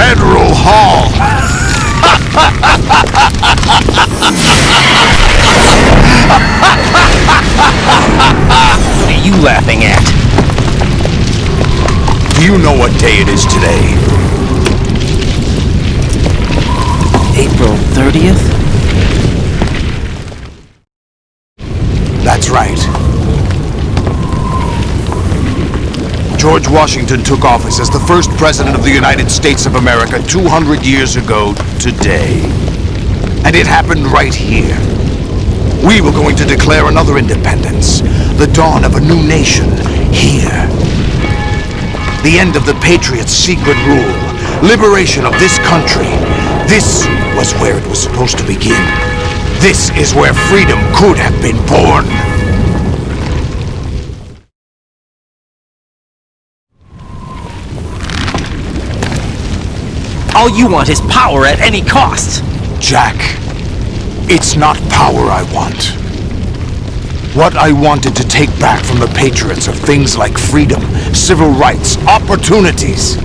Federal Hall! What are you laughing at? Do you know what day it is today? April 30th? That's right. George Washington took office as the first president of the United States of America 200 years ago today. And it happened right here. We were going to declare another independence, the dawn of a new nation, here. The end of the Patriots' secret rule, liberation of this country. This was where it was supposed to begin. This is where freedom could have been born. All you want is power at any cost! Jack, it's not power I want. What I wanted to take back from the Patriots are things like freedom, civil rights, opportunities.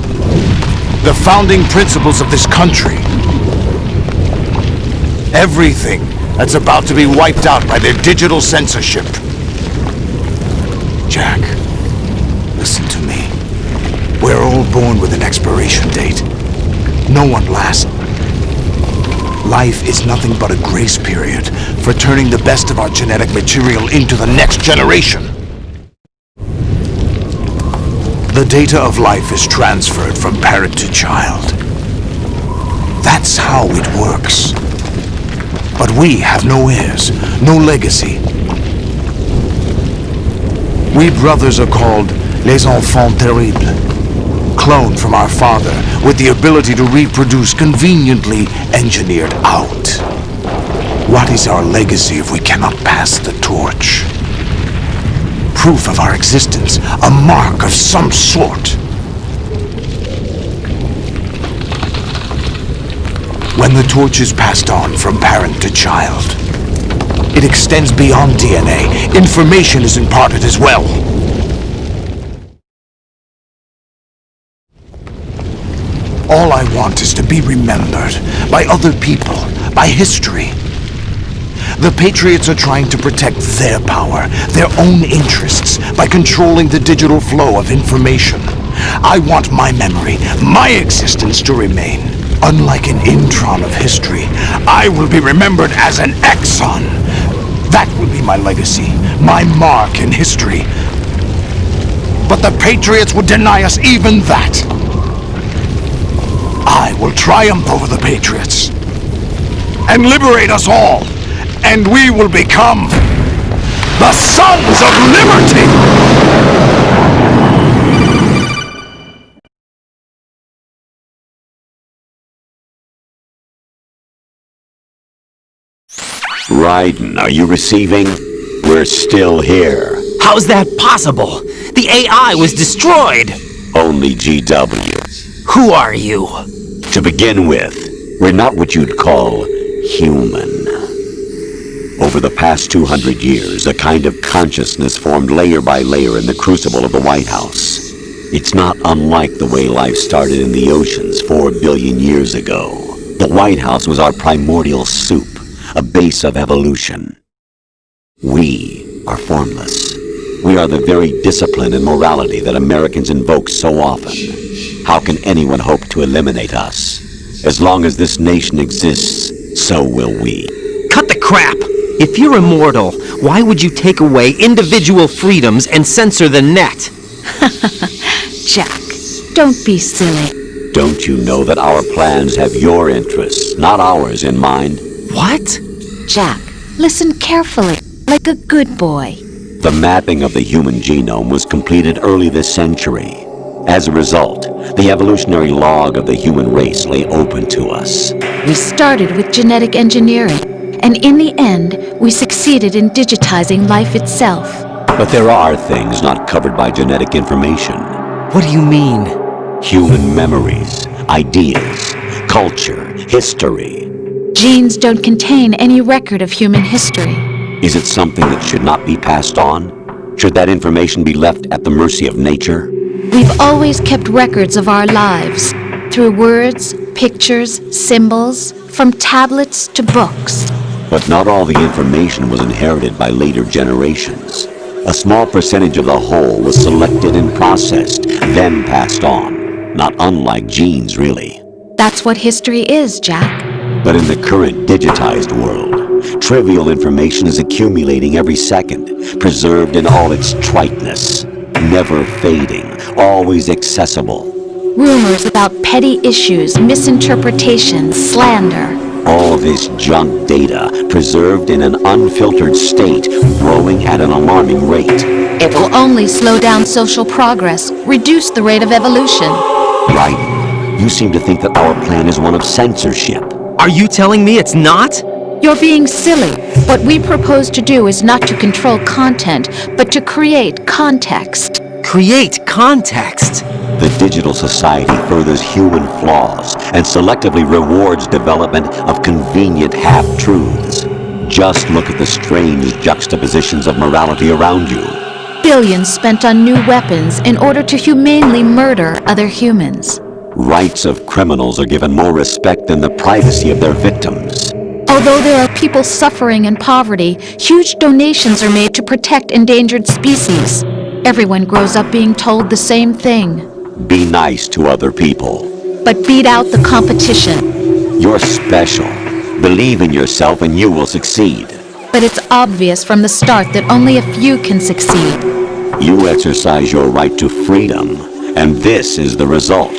The founding principles of this country. Everything that's about to be wiped out by their digital censorship. Jack, listen to me. We're all born with an expiration date. No one lasts. Life is nothing but a grace period for turning the best of our genetic material into the next generation. The data of life is transferred from parent to child. That's how it works. But we have no heirs, no legacy. We brothers are called les enfants terribles. Cloned from our father, with the ability to reproduce conveniently engineered out. What is our legacy if we cannot pass the torch? Proof of our existence, a mark of some sort. When the torch is passed on from parent to child, it extends beyond DNA. Information is imparted as well. All I want is to be remembered by other people, by history. The Patriots are trying to protect their power, their own interests, by controlling the digital flow of information. I want my memory, my existence to remain. Unlike an intron of history, I will be remembered as an exon. That will be my legacy, my mark in history. But the Patriots would deny us even that. I will triumph over the Patriots and liberate us all, and we will become the Sons of Liberty! Raiden, are you receiving? We're still here. How's that possible? The AI was destroyed! Only GW. Who are you? To begin with, we're not what you'd call human. Over the past 200 years, a kind of consciousness formed layer by layer in the crucible of the White House. It's not unlike the way life started in the oceans 4 billion years ago. The White House was our primordial soup, a base of evolution. We are formless. We are the very discipline and morality that Americans invoke so often. How can anyone hope to eliminate us? As long as this nation exists, so will we. Cut the crap! If you're immortal, why would you take away individual freedoms and censor the net? Jack, don't be silly. Don't you know that our plans have your interests, not ours, in mind? What? Jack, listen carefully, like a good boy. The mapping of the human genome was completed early this century. As a result, the evolutionary log of the human race lay open to us. We started with genetic engineering, and in the end, we succeeded in digitizing life itself. But there are things not covered by genetic information. What do you mean? Human memories, ideas, culture, history. Genes don't contain any record of human history. Is it something that should not be passed on? Should that information be left at the mercy of nature? We've always kept records of our lives. through words, pictures, symbols, from tablets to books. But not all the information was inherited by later generations. A small percentage of the whole was selected and processed, then passed on. Not unlike genes, really. That's what history is, Jack. But in the current digitized world, trivial information is accumulating every second, preserved in all its triteness, never fading, always accessible. Rumors about petty issues, misinterpretations, slander. All this junk data, preserved in an unfiltered state, growing at an alarming rate. It will only slow down social progress, reduce the rate of evolution. Right? You seem to think that our plan is one of censorship. Are you telling me it's not? You're being silly. What we propose to do is not to control content, but to create context. Create context. The digital society furthers human flaws and selectively rewards development of convenient half-truths. Just look at the strange juxtapositions of morality around you. Billions spent on new weapons in order to humanely murder other humans. Rights of criminals are given more respect than the privacy of their victims. Although there are people suffering in poverty, huge donations are made to protect endangered species. Everyone grows up being told the same thing. Be nice to other people. But beat out the competition. You're special. Believe in yourself and you will succeed. But it's obvious from the start that only a few can succeed. You exercise your right to freedom, and this is the result.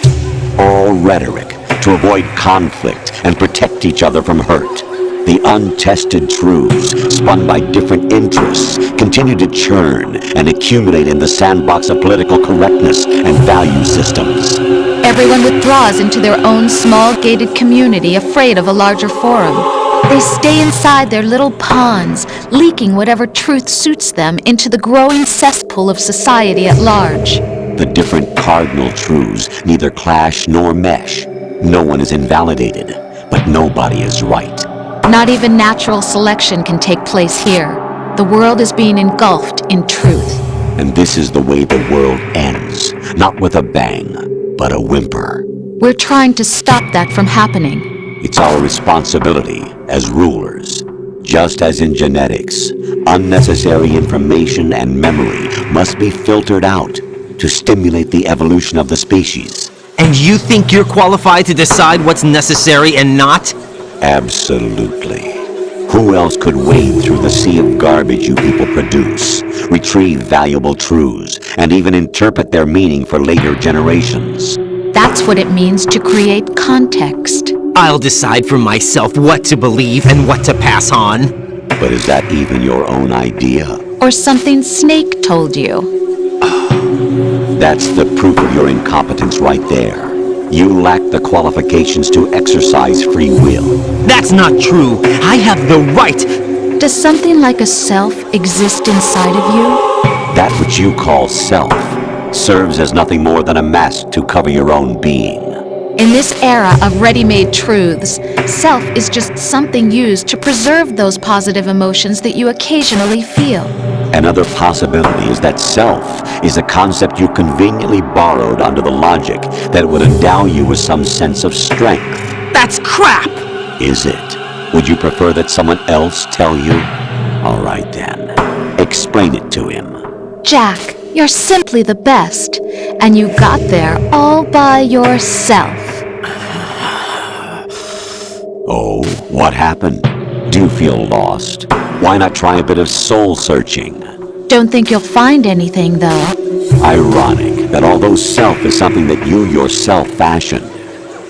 All rhetoric to avoid conflict and protect each other from hurt. The untested truths, spun by different interests, continue to churn and accumulate in the sandbox of political correctness and value systems. Everyone withdraws into their own small gated community, afraid of a larger forum. They stay inside their little ponds, leaking whatever truth suits them into the growing cesspool of society at large. The different cardinal truths neither clash nor mesh. No one is invalidated, but nobody is right. Not even natural selection can take place here. The world is being engulfed in truth. And this is the way the world ends, not with a bang, but a whimper. We're trying to stop that from happening. It's our responsibility as rulers. Just as in genetics, unnecessary information and memory must be filtered out to stimulate the evolution of the species. And you think you're qualified to decide what's necessary and not? Absolutely. Who else could wade through the sea of garbage you people produce, retrieve valuable truths, and even interpret their meaning for later generations? That's what it means to create context. I'll decide for myself what to believe and what to pass on. But is that even your own idea? Or something Snake told you? That's the proof of your incompetence right there. You lack the qualifications to exercise free will. That's not true. I have the right. Does something like a self exist inside of you? That which you call self serves as nothing more than a mask to cover your own being. In this era of ready-made truths, self is just something used to preserve those positive emotions that you occasionally feel. Another possibility is that self is a concept you conveniently borrowed under the logic that would endow you with some sense of strength. That's crap! Is it? Would you prefer that someone else tell you? All right then. Explain it to him. Jack, you're simply the best, and you got there all by yourself. Oh, what happened? Do you feel lost? Why not try a bit of soul-searching? Don't think you'll find anything, though. Ironic that although self is something that you yourself fashioned,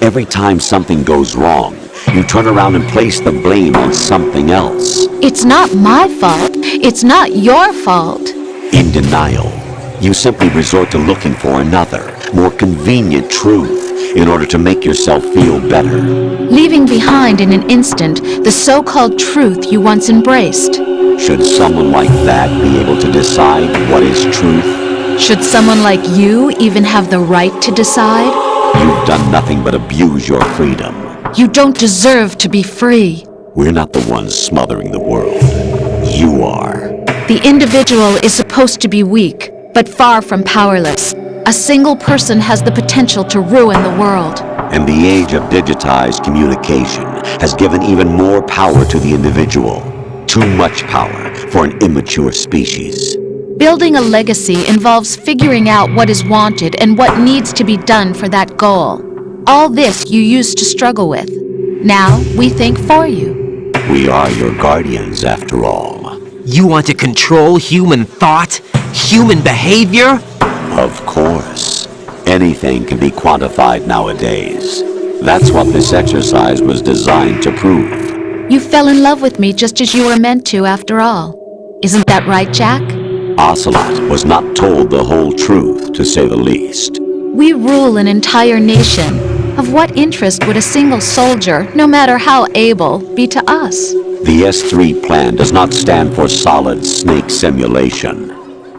every time something goes wrong, you turn around and place the blame on something else. It's not my fault. It's not your fault. In denial, you simply resort to looking for another, more convenient truth in order to make yourself feel better. Leaving behind in an instant the so-called truth you once embraced. Should someone like that be able to decide what is truth? Should someone like you even have the right to decide? You've done nothing but abuse your freedom. You don't deserve to be free. We're not the ones smothering the world. You are. The individual is supposed to be weak, but far from powerless. A single person has the potential to ruin the world. And the age of digitized communication has given even more power to the individual. Too much power for an immature species. Building a legacy involves figuring out what is wanted and what needs to be done for that goal. All this you used to struggle with. Now we think for you. We are your guardians, after all. You want to control human thought? Human behavior? Of course. Anything can be quantified nowadays. That's what this exercise was designed to prove. You fell in love with me just as you were meant to, after all. Isn't that right, Jack? Ocelot was not told the whole truth, to say the least. We rule an entire nation. Of what interest would a single soldier, no matter how able, be to us? The S3 plan does not stand for solid snake simulation.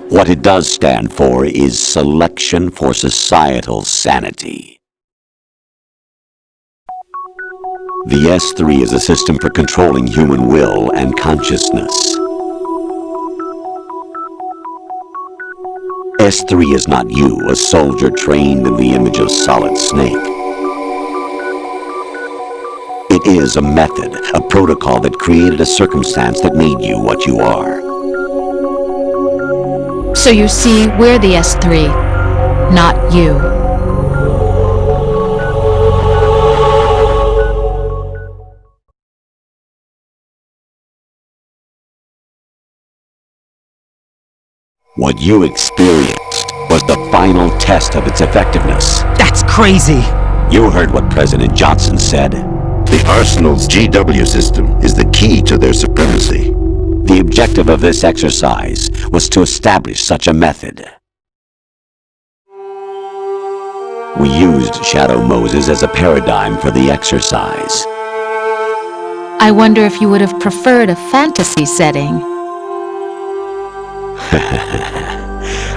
What it does stand for is selection for societal sanity. The S3 is a system for controlling human will and consciousness. S3 is not you, a soldier trained in the image of Solid Snake. It is a method, a protocol that created a circumstance that made you what you are. So you see, we're the S3, not you. What you experienced was the final test of its effectiveness. That's crazy! You heard what President Johnson said. The Arsenal's GW system is the key to their supremacy. The objective of this exercise was to establish such a method. We used Shadow Moses as a paradigm for the exercise. I wonder if you would have preferred a fantasy setting.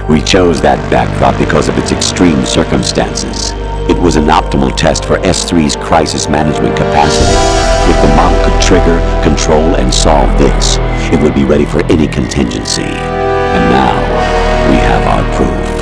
We chose that backdrop because of its extreme circumstances. It was an optimal test for S3's crisis management capacity. If the model could trigger, control, and solve this, it would be ready for any contingency. And now, we have our proof.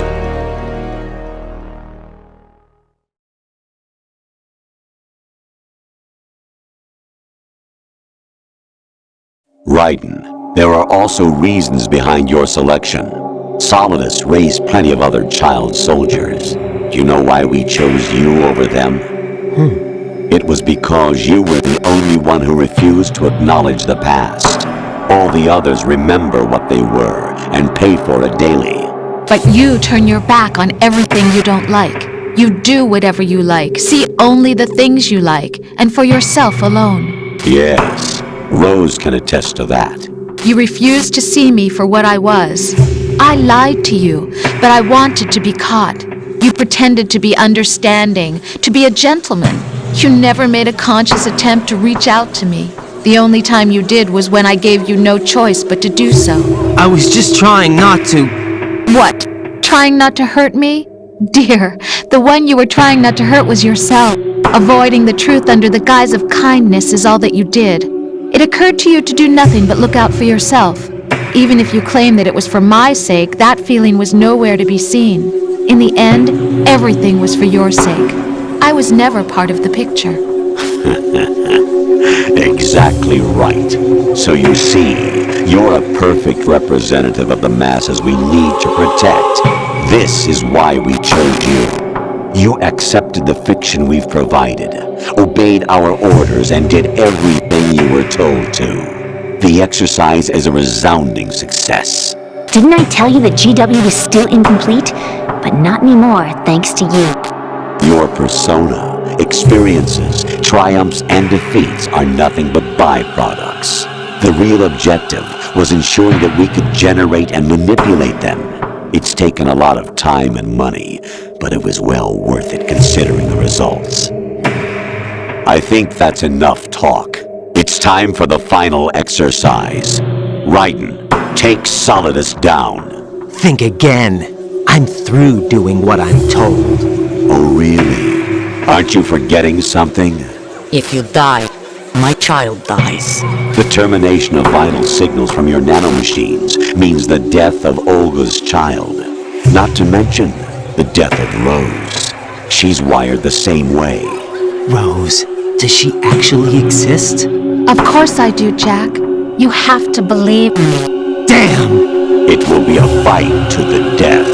Raiden, there are also reasons behind your selection. Solidus raised plenty of other child soldiers. Do you know why we chose you over them? It was because you were the only one who refused to acknowledge the past. All the others remember what they were and pay for it daily. But you turn your back on everything you don't like. You do whatever you like, see only the things you like, and for yourself alone. Yes, Rose can attest to that. You refused to see me for what I was. I lied to you, but I wanted to be caught. You pretended to be understanding, to be a gentleman. You never made a conscious attempt to reach out to me. The only time you did was when I gave you no choice but to do so. I was just trying not to. What? Trying not to hurt me? Dear, the one you were trying not to hurt was yourself. Avoiding the truth under the guise of kindness is all that you did. It occurred to you to do nothing but look out for yourself. Even if you claim that it was for my sake, that feeling was nowhere to be seen. In the end, everything was for your sake. I was never part of the picture. Exactly right. So you see, you're a perfect representative of the masses we need to protect. This is why we chose you. You accepted the fiction we've provided, obeyed our orders, and did everything you were told to. The exercise is a resounding success. Didn't I tell you that GW was still incomplete? But not anymore, thanks to you. Your persona, experiences, triumphs, and defeats are nothing but byproducts. The real objective was ensuring that we could generate and manipulate them. It's taken a lot of time and money, but it was well worth it considering the results. I think that's enough talk. It's time for the final exercise. Raiden, take Solidus down. Think again. I'm through doing what I'm told. Oh, really? Aren't you forgetting something? If you die, my child dies. The termination of vital signals from your nanomachines means the death of Olga's child. Not to mention the death of Rose. She's wired the same way. Rose, does she actually exist? Of course I do, Jack. You have to believe me. Damn! It will be a fight to the death.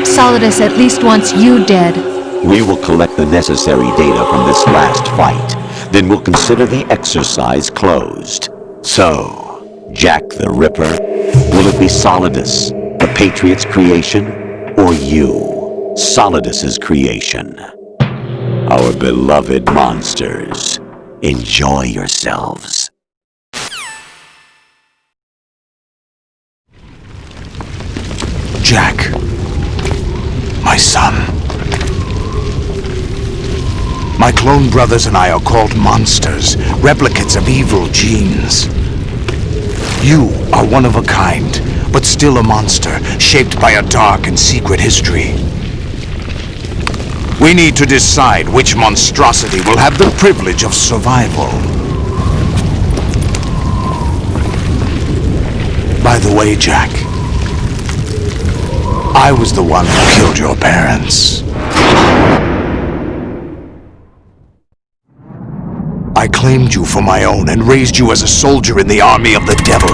Solidus at least wants you dead. We will collect the necessary data from this last fight. Then we'll consider the exercise closed. So, Jack the Ripper, will it be Solidus, the Patriot's creation, or you, Solidus's creation? Our beloved monsters, enjoy yourselves. Jack, my son. My clone brothers and I are called monsters, replicates of evil genes. You are one of a kind, but still a monster, shaped by a dark and secret history. We need to decide which monstrosity will have the privilege of survival. By the way, Jack, I was the one who killed your parents. I claimed you for my own and raised you as a soldier in the army of the devil.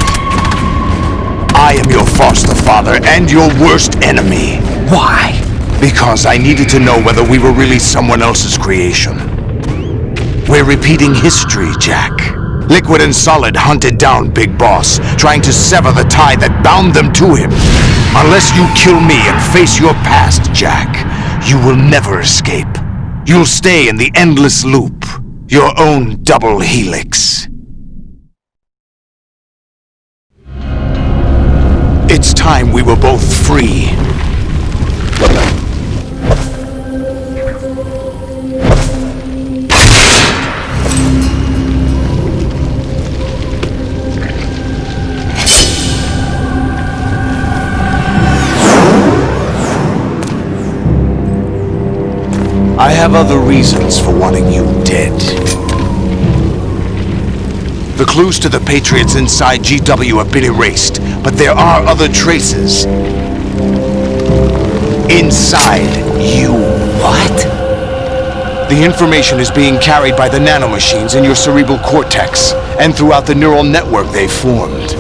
I am your foster father and your worst enemy. Why? Because I needed to know whether we were really someone else's creation. We're repeating history, Jack. Liquid and Solid hunted down Big Boss, trying to sever the tie that bound them to him. Unless you kill me and face your past, Jack, you will never escape. You'll stay in the endless loop, your own double helix. It's time we were both free. I have other reasons for wanting you dead. The clues to the Patriots inside GW have been erased, but there are other traces. Inside you. What? The information is being carried by the nanomachines in your cerebral cortex, and throughout the neural network they've formed.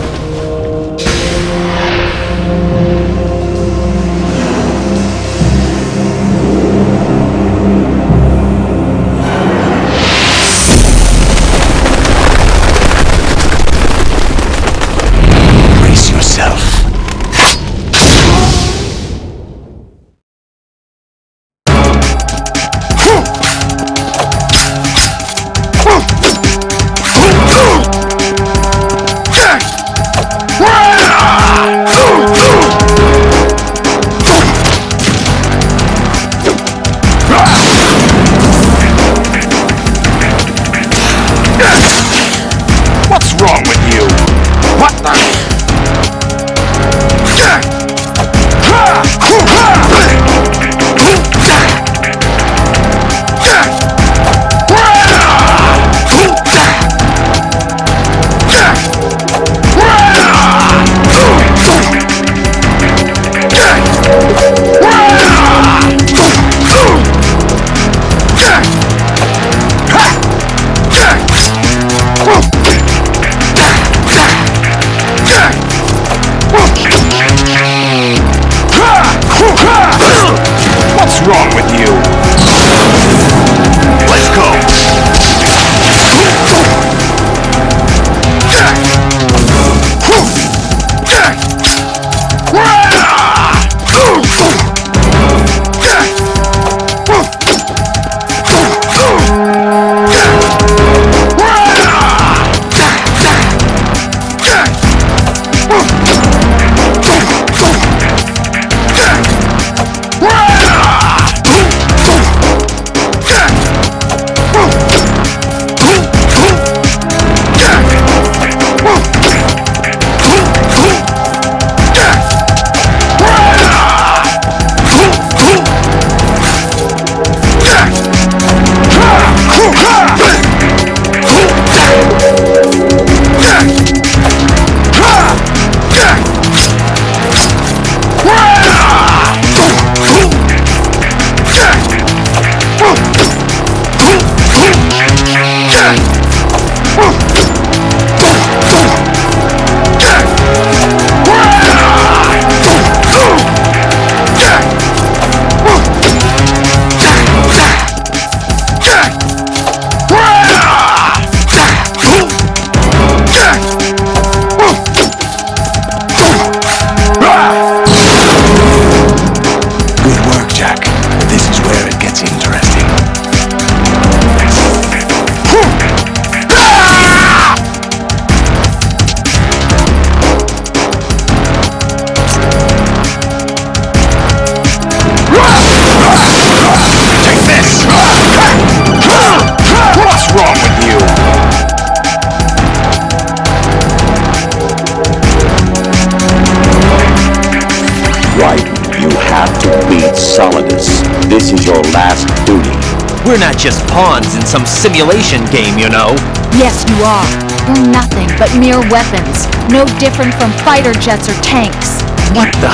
We're not just pawns in some simulation game, you know. Yes, you are. You're nothing but mere weapons. No different from fighter jets or tanks. What the?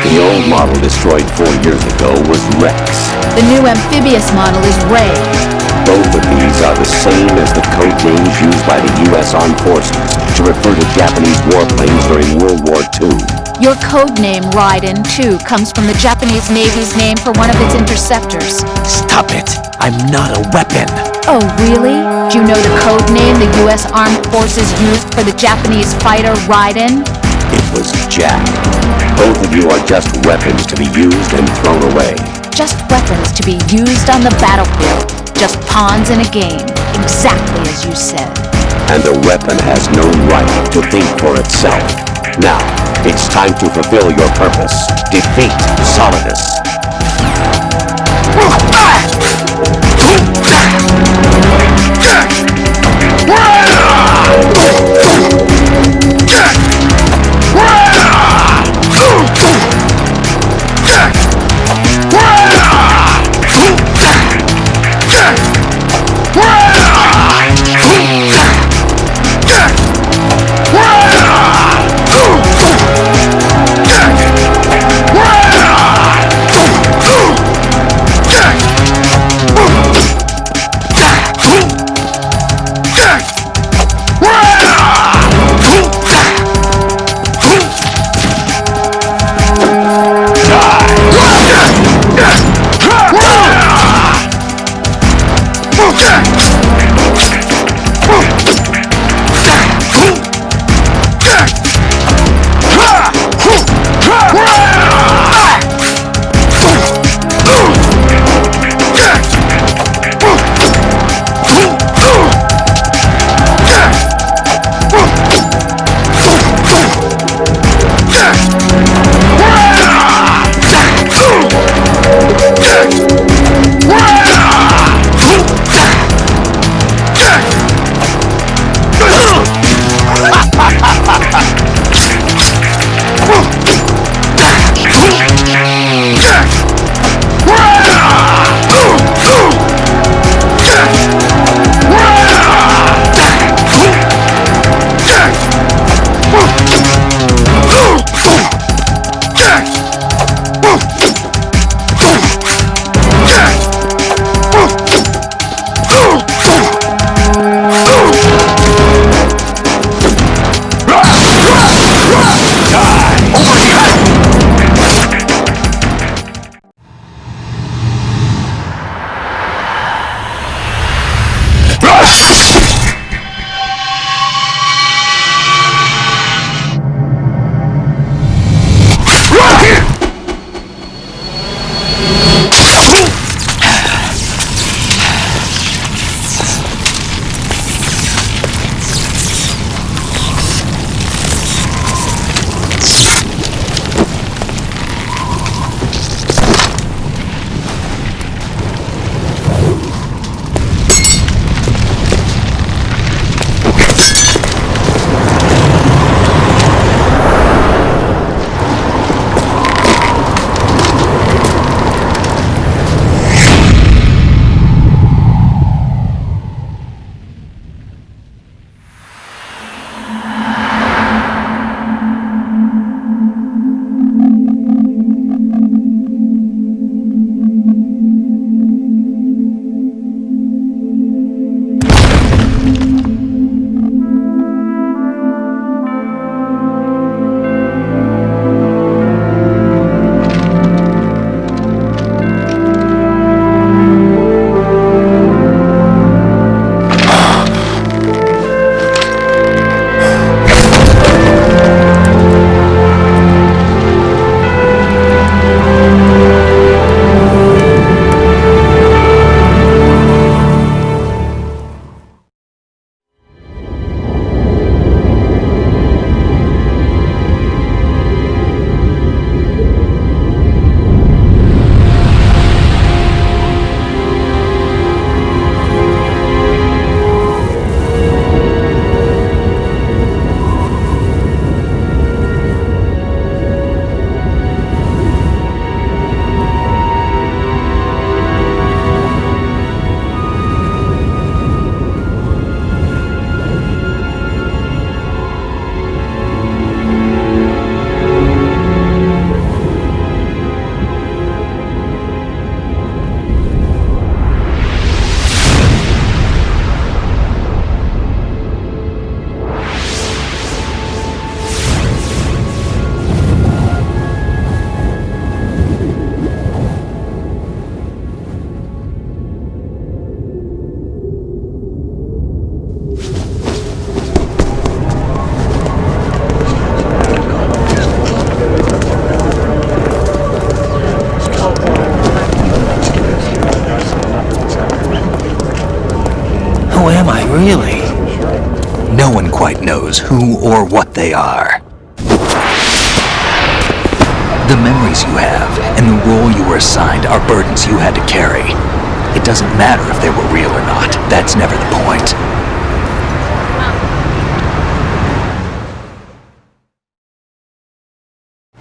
The old model destroyed 4 years ago was Rex. The new amphibious model is Ray. Both of these are the same as the code names used by the U.S. Armed Forces to refer to Japanese warplanes during World War II. Your code name, Raiden, too, comes from the Japanese Navy's name for one of its interceptors. Stop it! I'm not a weapon! Oh, really? Do you know the code name the U.S. Armed Forces used for the Japanese fighter Raiden? It was Jack. Both of you are just weapons to be used and thrown away. Just weapons to be used on the battlefield. Just pawns in a game. Exactly as you said. And the weapon has no right to think for itself. Now, it's time to fulfill your purpose. Defeat Solidus. Who am I, really? No one quite knows who or what they are. The memories you have and the role you were assigned are burdens you had to carry. It doesn't matter if they were real or not. That's never the point.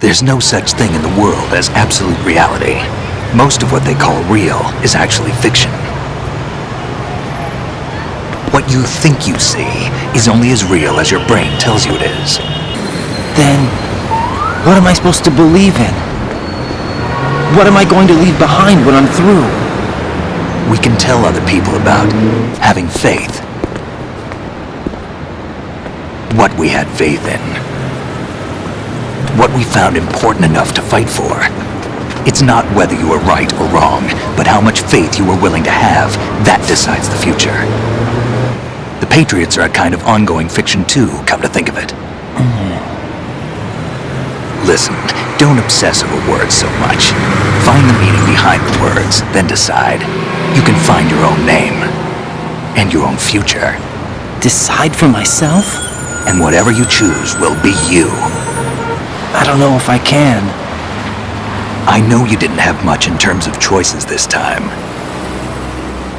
There's no such thing in the world as absolute reality. Most of what they call real is actually fiction. What you think you see is only as real as your brain tells you it is. Then, what am I supposed to believe in? What am I going to leave behind when I'm through? We can tell other people about having faith. What we had faith in. What we found important enough to fight for. It's not whether you were right or wrong, but how much faith you were willing to have. That decides the future. The Patriots are a kind of ongoing fiction too, come to think of it. Listen, don't obsess over words so much. Find the meaning behind the words, then decide. You can find your own name. And your own future. Decide for myself? And whatever you choose will be you. I don't know if I can. I know you didn't have much in terms of choices this time.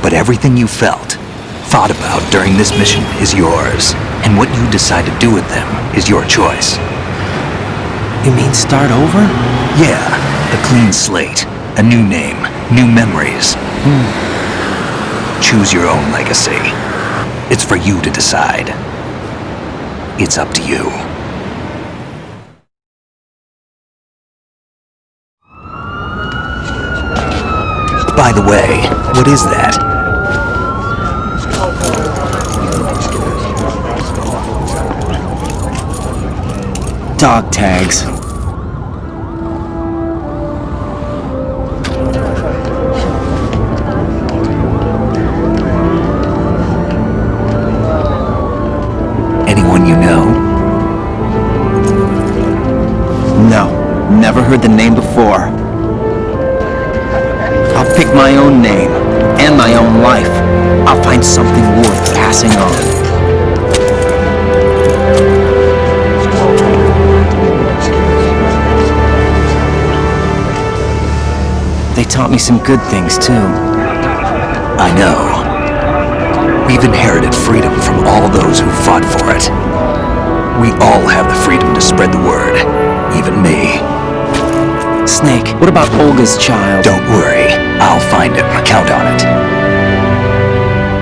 But everything you felt, thought about during this mission is yours. And what you decide to do with them is your choice. You mean start over? Yeah, a clean slate, a new name, new memories. Choose your own legacy. It's for you to decide. It's up to you. By the way, what is that? Dog tags. Anyone you know? No, never heard the name before. I'll pick my own name, and my own life. I'll find something worth passing on. They taught me some good things, too. I know. We've inherited freedom from all those who fought for it. We all have the freedom to spread the word, even me. Snake, what about Olga's child? Don't worry, I'll find him. Count on it.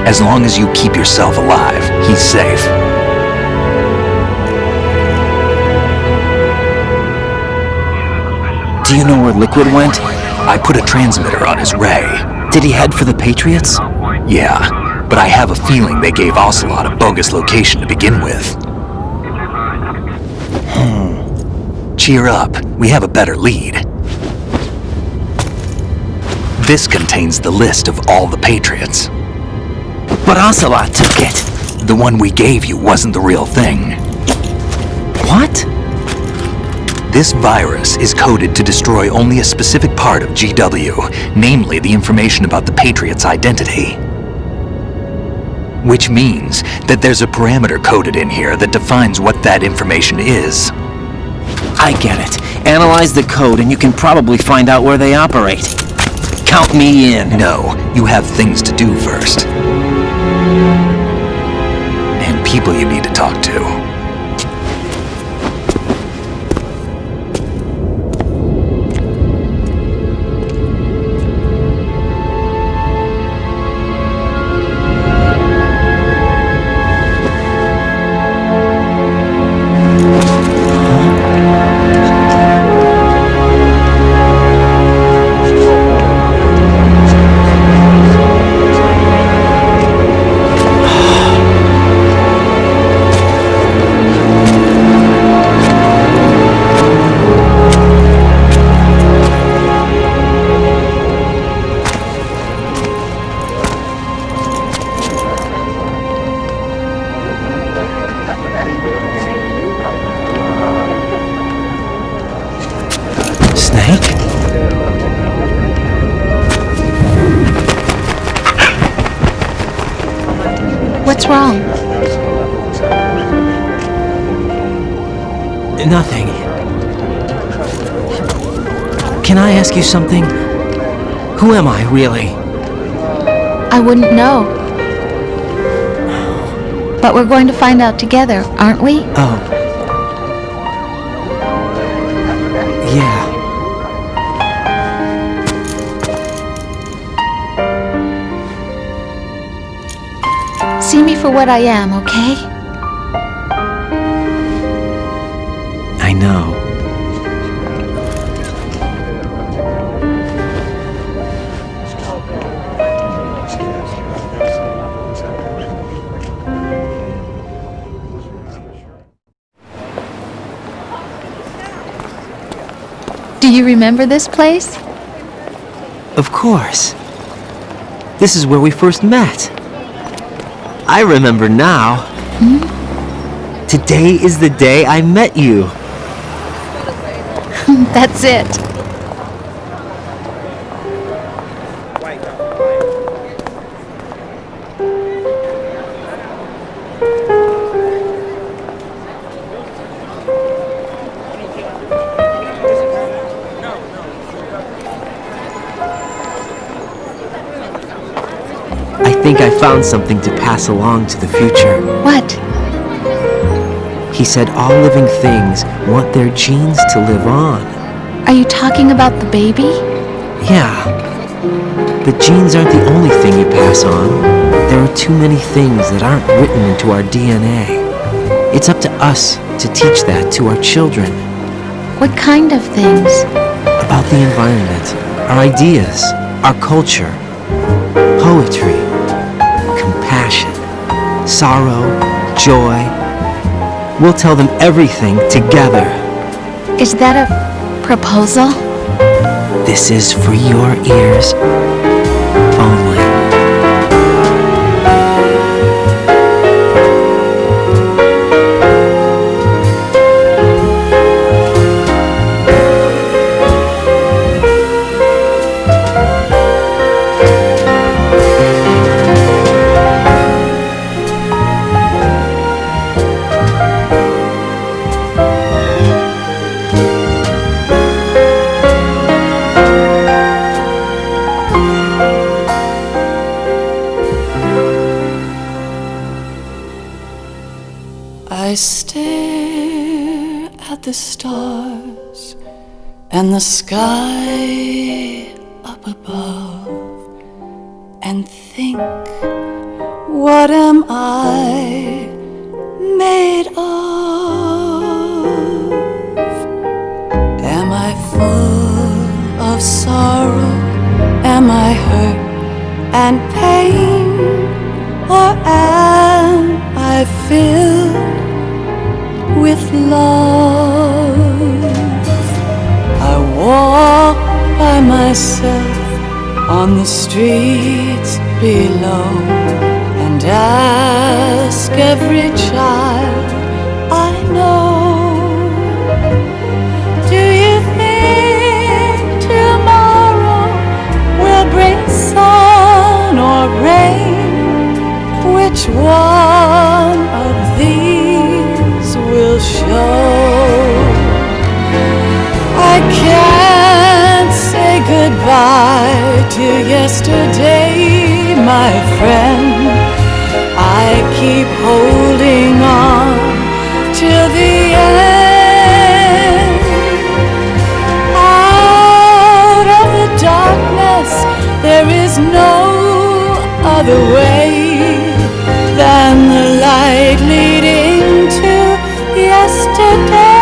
As long as you keep yourself alive, he's safe. Do you know where Liquid went? I put a transmitter on his ray. Did he head for the Patriots? Yeah, but I have a feeling they gave Ocelot a bogus location to begin with. Cheer up, we have a better lead. This contains the list of all the Patriots. But Ocelot took it. The one we gave you wasn't the real thing. What? This virus is coded to destroy only a specific part of GW, namely the information about the Patriots' identity. Which means that there's a parameter coded in here that defines what that information is. I get it. Analyze the code and you can probably find out where they operate. Count me in. No, you have things to do first. And people you need to talk to. What's wrong? Nothing. Can I ask you something? Who am I, really? I wouldn't know. But we're going to find out together, aren't we? Oh. Yeah. See me for what I am, okay? I know. Do you remember this place? Of course. This is where we first met. I remember now. Today is the day I met you. That's it. I think I found something to pass along to the future. What? He said all living things want their genes to live on. Are you talking about the baby? Yeah. The genes aren't the only thing you pass on. There are too many things that aren't written into our DNA. It's up to us to teach that to our children. What kind of things? About the environment, our ideas, our culture, poetry, compassion, sorrow, joy. We'll tell them everything together. Is that a proposal? This is for your ears only. I stare at the stars and the sky up above and think, what am I made of? Am I full of sorrow? Am I hurt and pain? Or am I filled with love? I walk by myself on the streets below and ask every child I know, do you think tomorrow will bring sun or rain? Which one of these will show? I can't say goodbye to yesterday, my friend. I keep holding on till the end. Out of the darkness, there is no other way than the light leading to yesterday.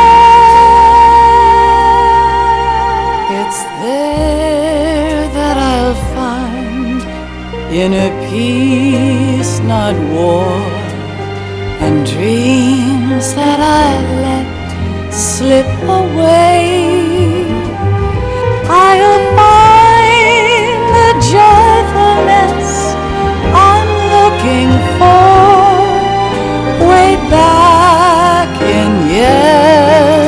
It's there that I'll find inner peace, not war, and dreams that I let slip away. I'll find the joyfulness I'm looking for way back in yesterday.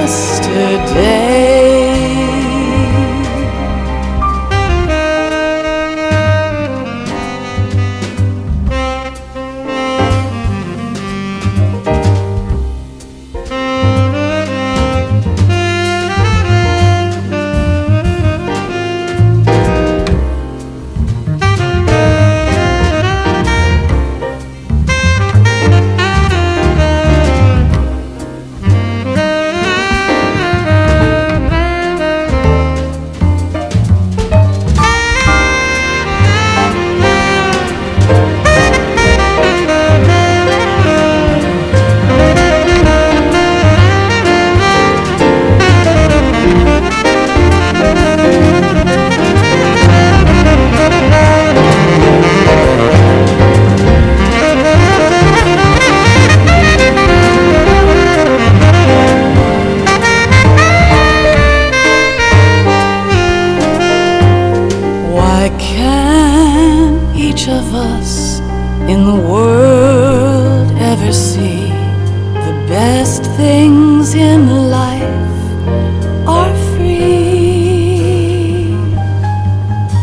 in the world ever see. The best things in life are free.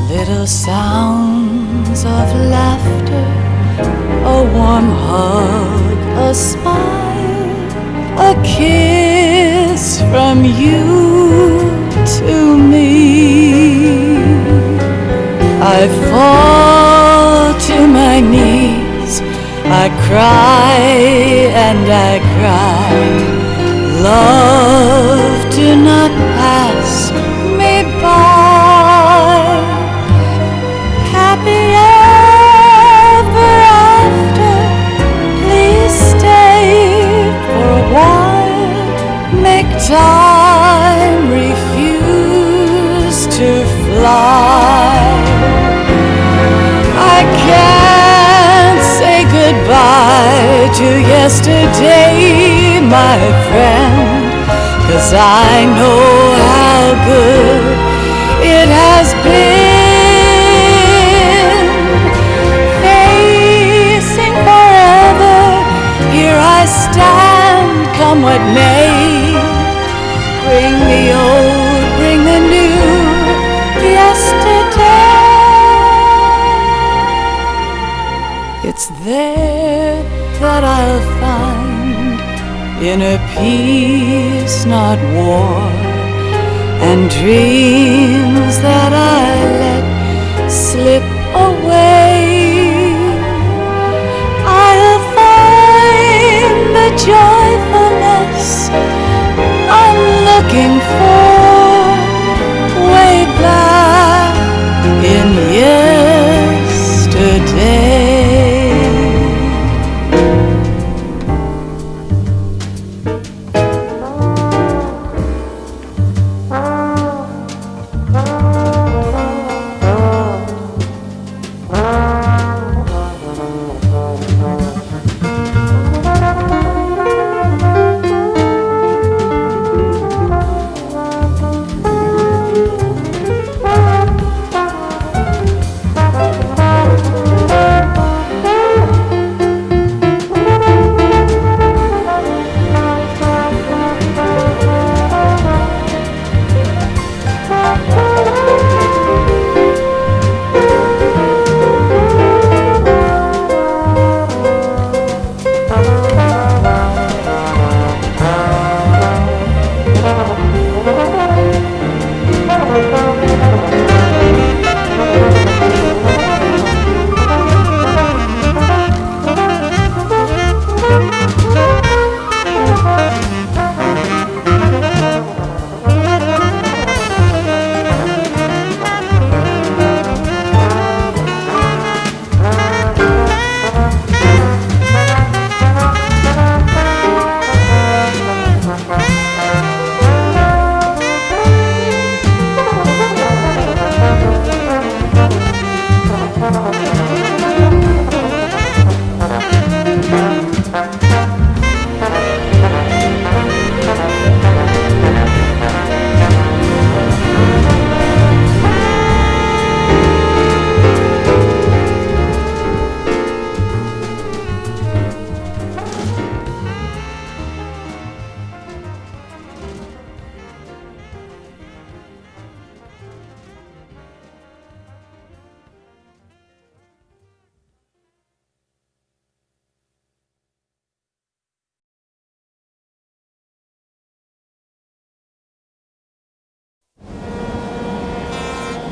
Little sounds of laughter, a warm hug, a smile, a kiss from you to me. I fall to my knees, I cry and I cry. Love, do not pass me by. Happy ever after, please stay for a while. Make time, refuse to fly. I can't say goodbye to yesterday, my friend, 'cause I know how good it has been. Facing forever, here I stand, come what may. Bring the old, bring the new, yesterday. It's there that I'll find inner peace, not war, and dreams that I let slip away. I'll find the joyfulness I'm looking for way back in yesterday.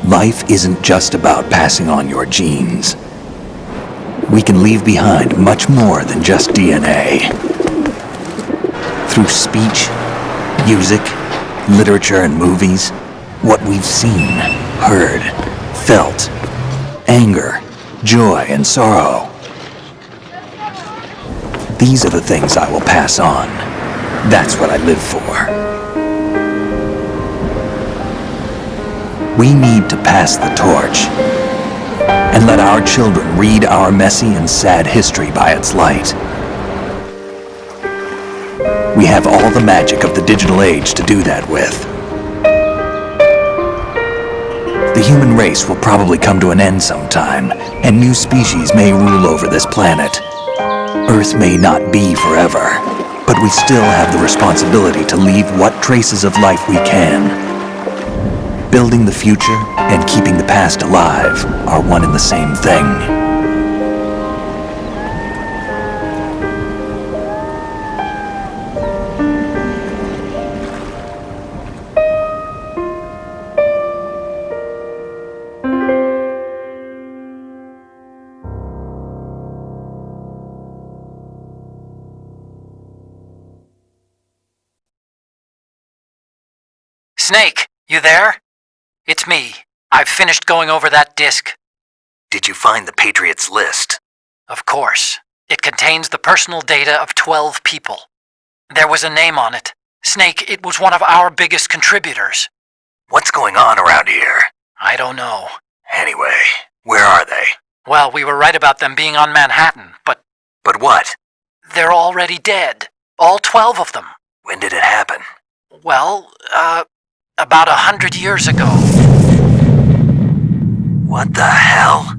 Life isn't just about passing on your genes. We can leave behind much more than just DNA. Through speech, music, literature, and movies, what we've seen, heard, felt, anger, joy, and sorrow. These are the things I will pass on. That's what I live for. We need to pass the torch and let our children read our messy and sad history by its light. We have all the magic of the digital age to do that with. The human race will probably come to an end sometime, and new species may rule over this planet. Earth may not be forever, but we still have the responsibility to leave what traces of life we can. Building the future and keeping the past alive are one and the same thing. Snake, you there? It's me. I've finished going over that disk. Did you find the Patriots list? Of course. It contains the personal data of 12 people. There was a name on it. Snake, it was one of our biggest contributors. What's going on around here? I don't know. Anyway, where are they? Well, we were right about them being on Manhattan, but... But what? They're already dead. All 12 of them. When did it happen? Well, about 100 years ago. What the hell?